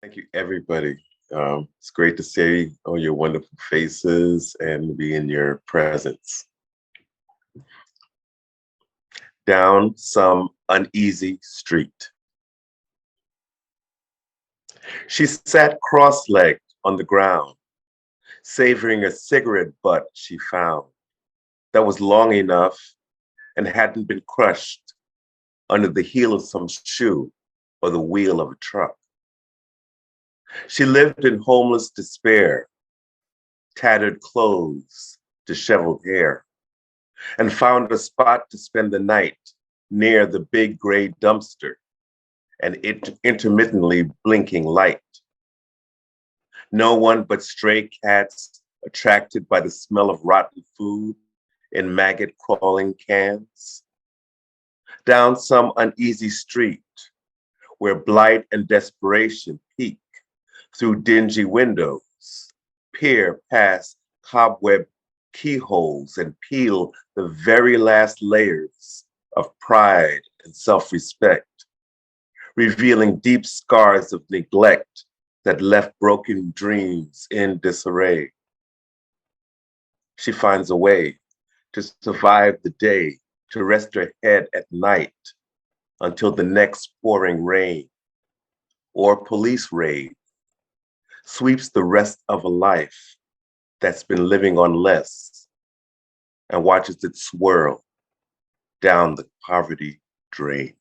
Thank you, everybody. It's great to see all your wonderful faces and be in your presence. Down some uneasy street. She sat cross-legged on the ground, savoring a cigarette butt she found that was long enough and hadn't been crushed under the heel of some shoe or the wheel of a truck. She lived in homeless despair, tattered clothes, disheveled hair, and found a spot to spend the night near the big gray dumpster and intermittently blinking light. No one but stray cats attracted by the smell of rotten food in maggot crawling cans. Down some uneasy street where blight and desperation peek through dingy windows, peer past cobweb keyholes and peel the very last layers of pride and self-respect, revealing deep scars of neglect that left broken dreams in disarray. She finds a way to survive the day, to rest her head at night until the next pouring rain or police raid sweeps the rest of a life that's been living on less and watches it swirl down the poverty drain.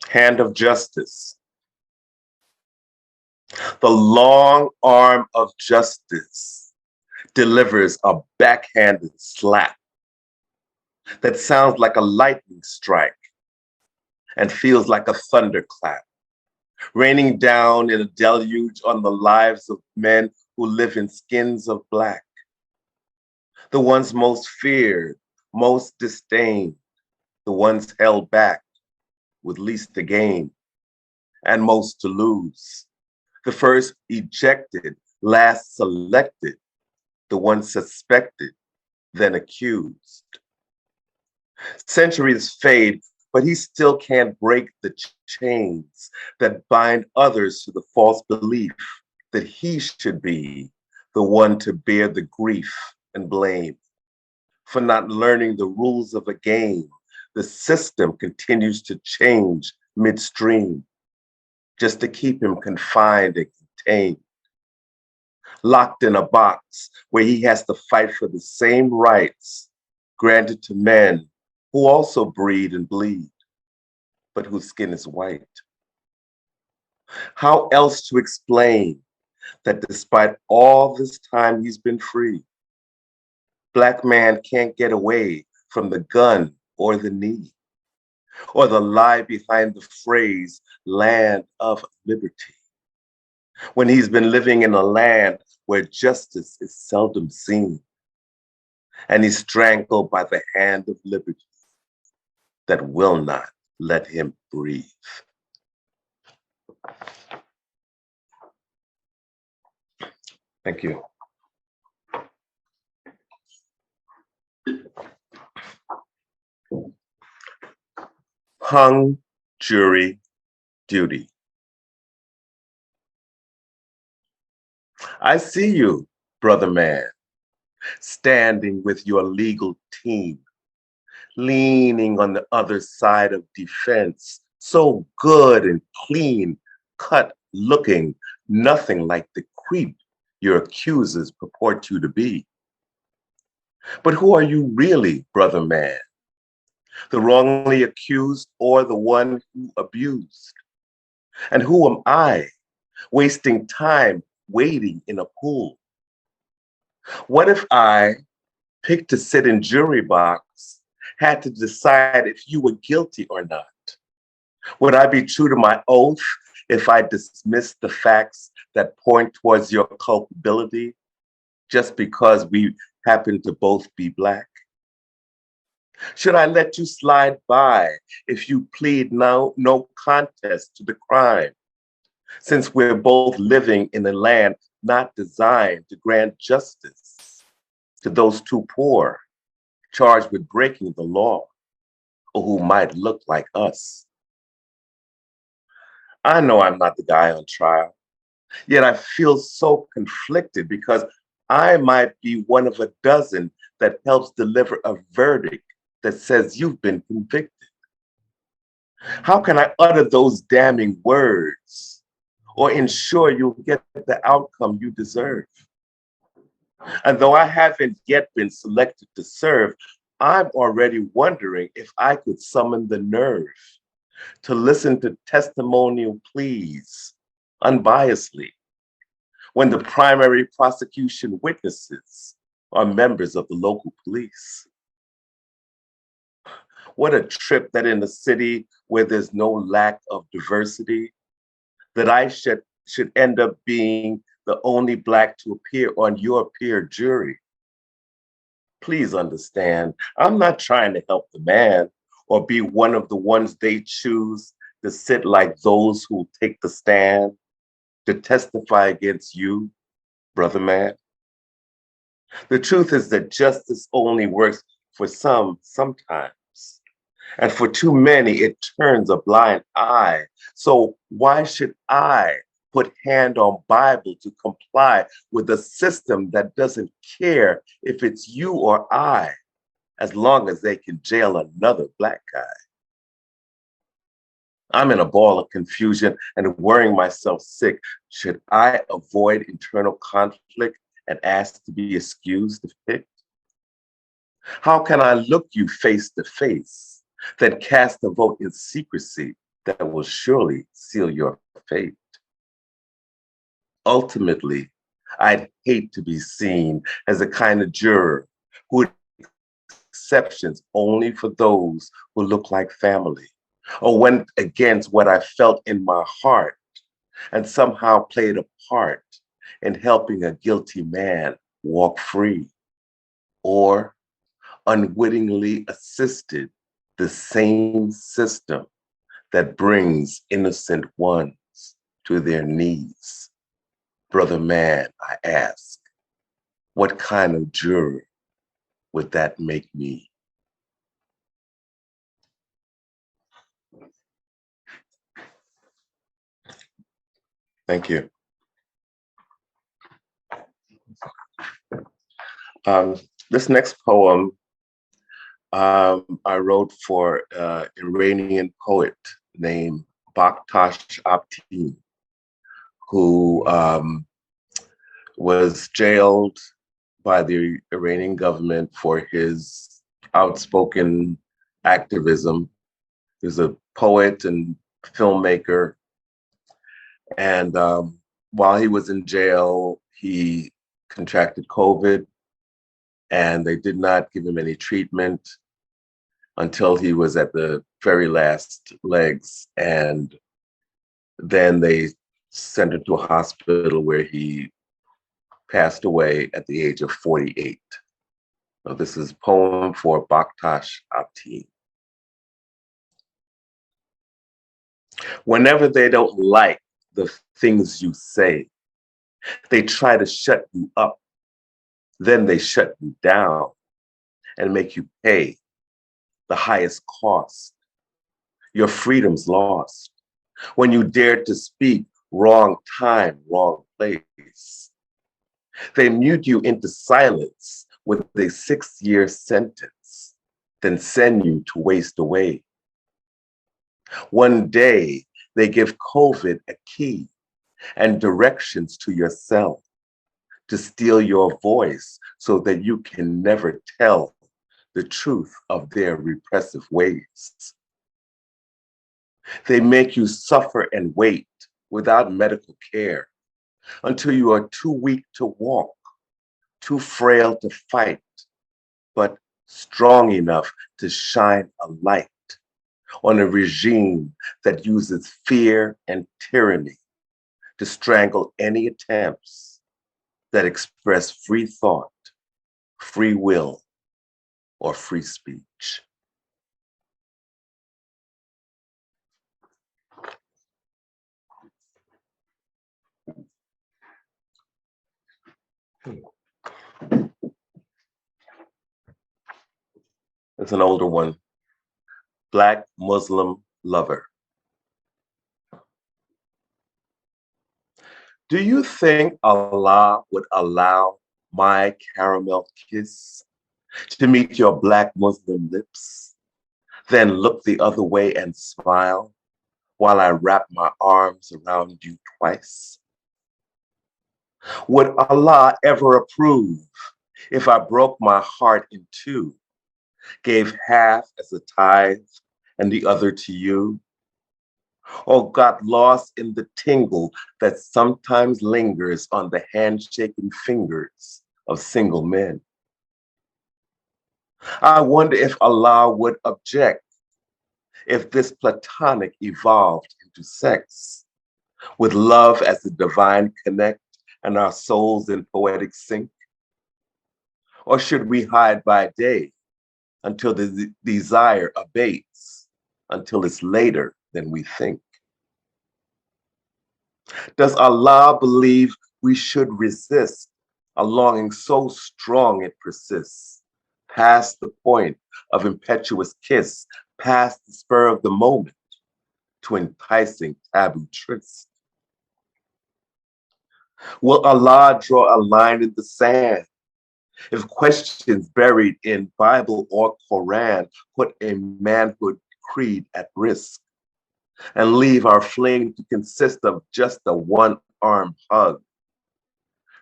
Hand of justice. The long arm of justice delivers a backhanded slap that sounds like a lightning strike and feels like a thunderclap, raining down in a deluge on the lives of men who live in skins of black, the ones most feared, most disdained, the ones held back with least to gain and most to lose, the first ejected, last selected, the one suspected, then accused. Centuries fade, but he still can't break the chains that bind others to the false belief that he should be the one to bear the grief and blame. For not learning the rules of a game, the system continues to change midstream just to keep him confined and contained, locked in a box where he has to fight for the same rights granted to men who also breed and bleed, but whose skin is white. How else to explain that despite all this time he's been free, Black man can't get away from the gun or the knee, or the lie behind the phrase land of liberty, when he's been living in a land where justice is seldom seen, and he's strangled by the hand of liberty that will not let him breathe. Thank you. Hung jury duty. I see you, brother man, standing with your legal team, leaning on the other side of defense, so good and clean, cut looking, nothing like the creep your accusers purport you to be. But who are you really, brother man? The wrongly accused or the one who abused? And who am I, wasting time waiting in a pool? What if I, picked to sit in jury box, had to decide if you were guilty or not? Would I be true to my oath if I dismissed the facts that point towards your culpability just because we happen to both be Black? Should I let you slide by if you plead no contest to the crime, since we're both living in a land not designed to grant justice? to those too poor, charged with breaking the law, or who might look like us. I know I'm not the guy on trial, yet I feel so conflicted because I might be one of a dozen that helps deliver a verdict that says you've been convicted. How can I utter those damning words or ensure you'll get the outcome you deserve? And though I haven't yet been selected to serve, I'm already wondering if I could summon the nerve to listen to testimonial pleas unbiasedly when the primary prosecution witnesses are members of the local police. What a trip that in a city where there's no lack of diversity, that I should end up being the only Black to appear on your peer jury. Please understand, I'm not trying to help the man or be one of the ones they choose to sit like those who take the stand to testify against you, brother man. The truth is that justice only works for some sometimes. And for too many, it turns a blind eye. So why should I put hand on Bible to comply with a system that doesn't care if it's you or I, as long as they can jail another Black guy? I'm in a ball of confusion and worrying myself sick. Should I avoid internal conflict and ask to be excused if picked? How can I look you face to face, then cast a vote in secrecy that will surely seal your fate? Ultimately, I'd hate to be seen as a kind of juror who would exceptions only for those who look like family, or went against what I felt in my heart and somehow played a part in helping a guilty man walk free, or unwittingly assisted the same system that brings innocent ones to their knees. Brother man, I ask, what kind of juror would that make me? Thank you. This next poem I wrote for an Iranian poet named Baktash, who was jailed by the Iranian government for his outspoken activism. He's a poet and filmmaker. And while he was in jail, he contracted COVID, and they did not give him any treatment until he was at the very last legs. And then they sent him to a hospital where he passed away at the age of 48. So this is a poem for Baktash Abti. Whenever they don't like the things you say, they try to shut you up. Then they shut you down and make you pay the highest cost. Your freedom's lost when you dare to speak. Wrong time, wrong place. They mute you into silence with a 6-year sentence, then send you to waste away. One day, they give COVID a key and directions to your cell to steal your voice so that you can never tell the truth of their repressive ways. They make you suffer and wait without medical care until you are too weak to walk, too frail to fight, but strong enough to shine a light on a regime that uses fear and tyranny to strangle any attempts that express free thought, free will, or free speech. It's an older one. Black Muslim lover. Do you think Allah would allow my caramel kiss to meet your black Muslim lips, then look the other way and smile while I wrap my arms around you twice? Would Allah ever approve if I broke my heart in two, gave half as a tithe and the other to you? Or got lost in the tingle that sometimes lingers on the handshaking fingers of single men? I wonder if Allah would object if this platonic evolved into sex, with love as the divine connect and our souls in poetic sync? Or should we hide by day until the desire abates, until it's later than we think? Does Allah believe we should resist a longing so strong it persists, past the point of impetuous kiss, past the spur of the moment, to enticing taboo tryst? Will Allah draw a line in the sand if questions buried in Bible or Quran put a manhood creed at risk, and leave our fling to consist of just a one-armed hug,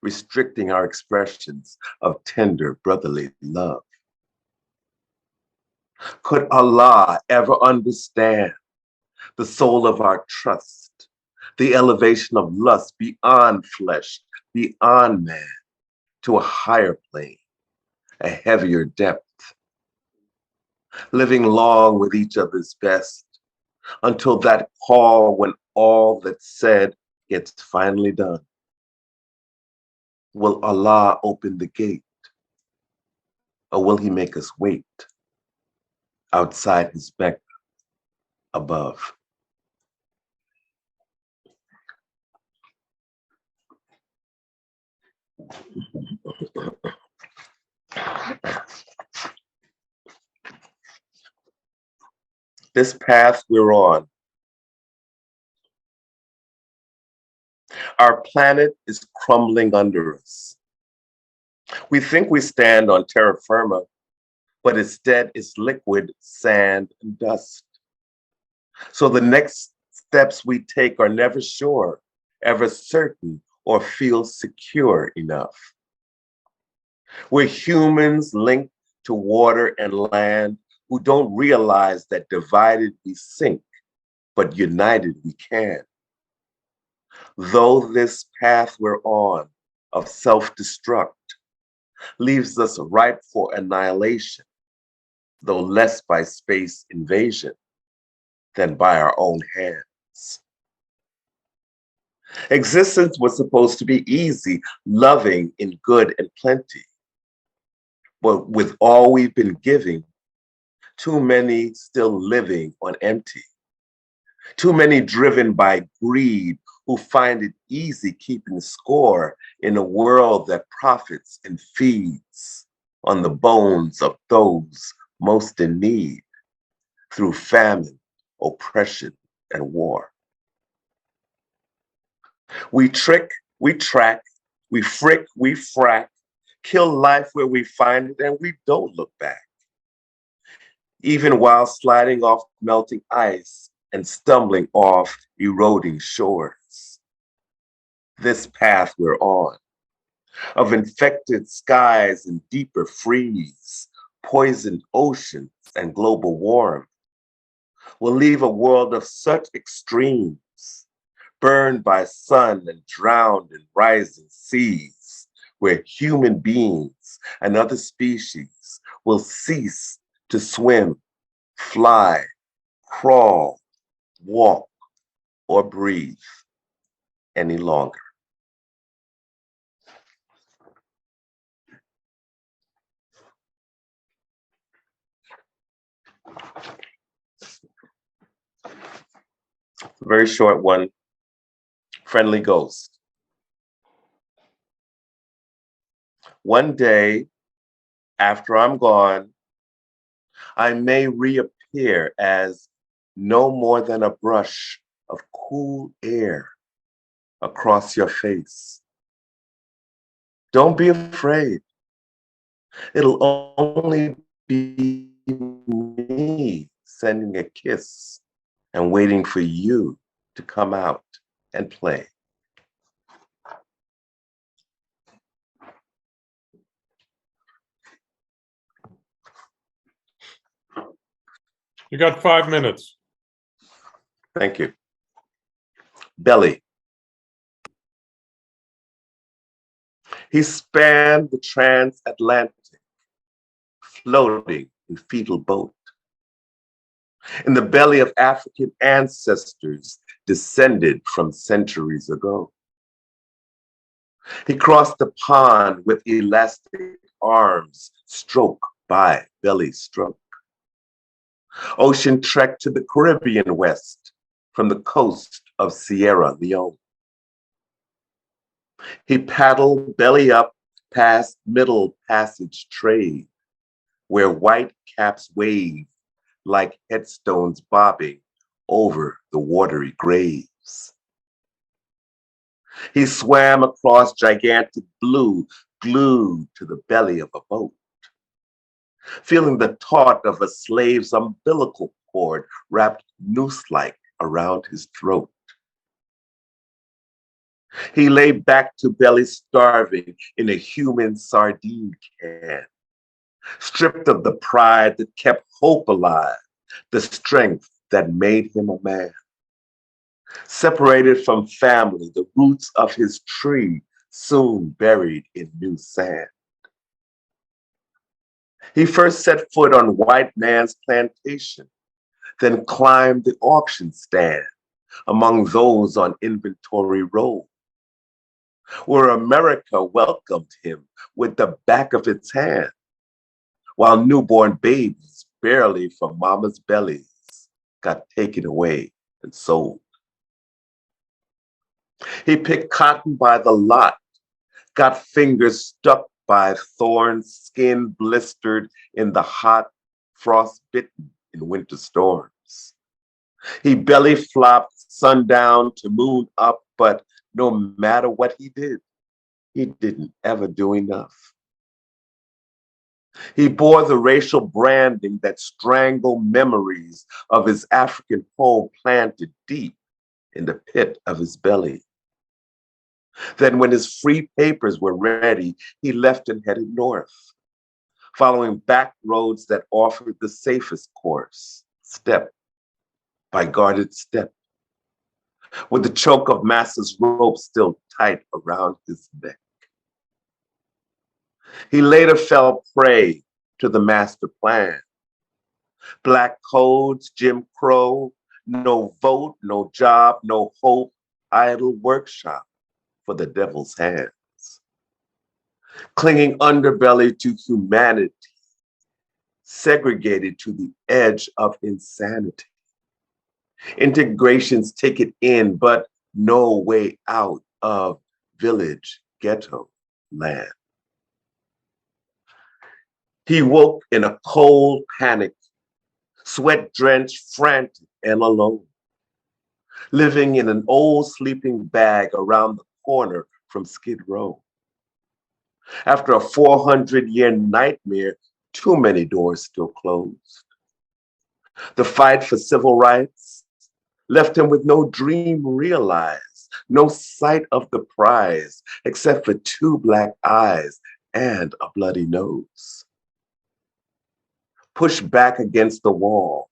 restricting our expressions of tender brotherly love? Could Allah ever understand the soul of our trust, the elevation of lust beyond flesh, beyond man, to a higher plane, a heavier depth, living long with each other's best until that call when all that's said gets finally done? Will Allah open the gate, or will he make us wait outside his Mecca above? This path we're on, our planet is crumbling under us. We think we stand on terra firma, but instead it's liquid, sand, and dust. So the next steps we take are never sure, ever certain, or feel secure enough. We're humans linked to water and land who don't realize that divided we sink, but united we can. Though this path we're on of self-destruct leaves us ripe for annihilation, though less by space invasion than by our own hands. Existence was supposed to be easy, loving in good and plenty. But with all we've been giving, too many still living on empty. Too many driven by greed who find it easy keeping score in a world that profits and feeds on the bones of those most in need through famine, oppression, and war. We trick, we track, we frick, we frack, kill life where we find it, and we don't look back. Even while sliding off melting ice and stumbling off eroding shores. This path we're on, of infected skies and deeper freeze, poisoned oceans and global warmth, will leave a world of such extremes, burned by sun and drowned in rising seas, where human beings and other species will cease to swim, fly, crawl, walk, or breathe any longer. Very short one. Friendly ghost. One day after I'm gone, I may reappear as no more than a brush of cool air across your face. Don't be afraid. It'll only be me sending a kiss and waiting for you to come out and play. You got 5 minutes. Thank you. Belly. He spanned the transatlantic, floating in fetal boat. In the belly of African ancestors descended from centuries ago. He crossed the pond with elastic arms, stroke by belly stroke. Ocean trek to the Caribbean west from the coast of Sierra Leone. He paddled belly up past Middle Passage trade, where white caps wave like headstones bobbing over the watery graves. He swam across gigantic blue, glued to the belly of a boat, feeling the taut of a slave's umbilical cord wrapped noose-like around his throat. He lay back to belly starving in a human sardine can, stripped of the pride that kept hope alive, the strength that made him a man. Separated from family, the roots of his tree soon buried in new sand. He first set foot on white man's plantation, then climbed the auction stand among those on Inventory Road, where America welcomed him with the back of its hand, while newborn babies barely from mama's bellies got taken away and sold. He picked cotton by the lot, got fingers stuck by thorns, skin blistered in the hot, frost-bitten in winter storms. He belly flopped sundown to moon up, but no matter what he didn't ever do enough. He bore the racial branding that strangled memories of his African home planted deep in the pit of his belly. Then when his free papers were ready, he left and headed north, following back roads that offered the safest course, step by guarded step, with the choke of Massa's rope still tight around his neck. He later fell prey to the master plan. Black codes, Jim Crow, no vote, no job, no hope, idle workshop for the devil's hands. Clinging underbelly to humanity, segregated to the edge of insanity. Integration's ticket in, but no way out of village ghetto land. He woke in a cold panic, sweat-drenched, frantic, and alone, living in an old sleeping bag around the corner from Skid Row. After a 400-year nightmare, too many doors still closed. The fight for civil rights left him with no dream realized, no sight of the prize, except for 2 black eyes and a bloody nose. Pushed back against the wall,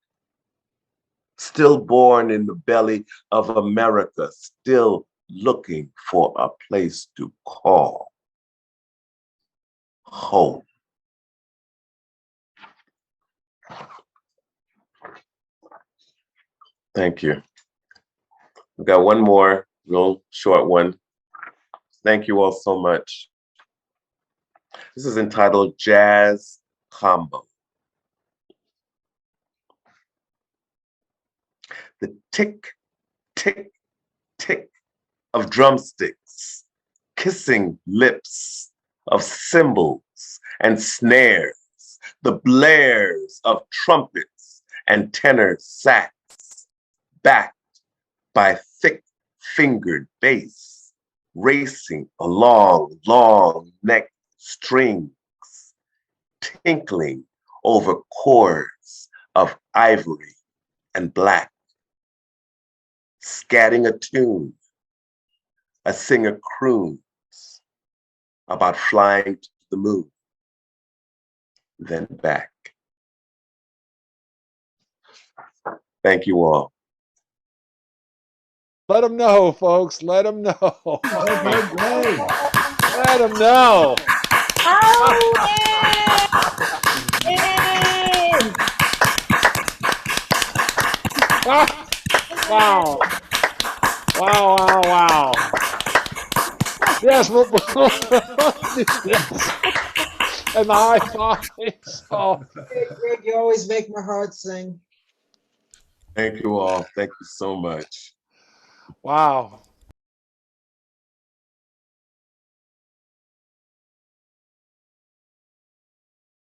stillborn in the belly of America, still looking for a place to call home. Thank you. We've got one more real short one. Thank you all so much. This is entitled Jazz Combo. The tick, tick, tick of drumsticks, kissing lips of cymbals and snares the blares of trumpets and tenor sax, backed by thick-fingered bass, racing along long-necked strings, tinkling over chords of ivory and black. Scatting a tune, a singer croons about flying to the moon, then back. Thank you all. Let them know, folks. Let them know. Okay, great. Let them know. Oh, yay! Wow. Wow, wow, wow. Yes, we'll do this. And the high fives. Oh, Greg, you always make my heart sing. Thank you all. Thank you so much. wow.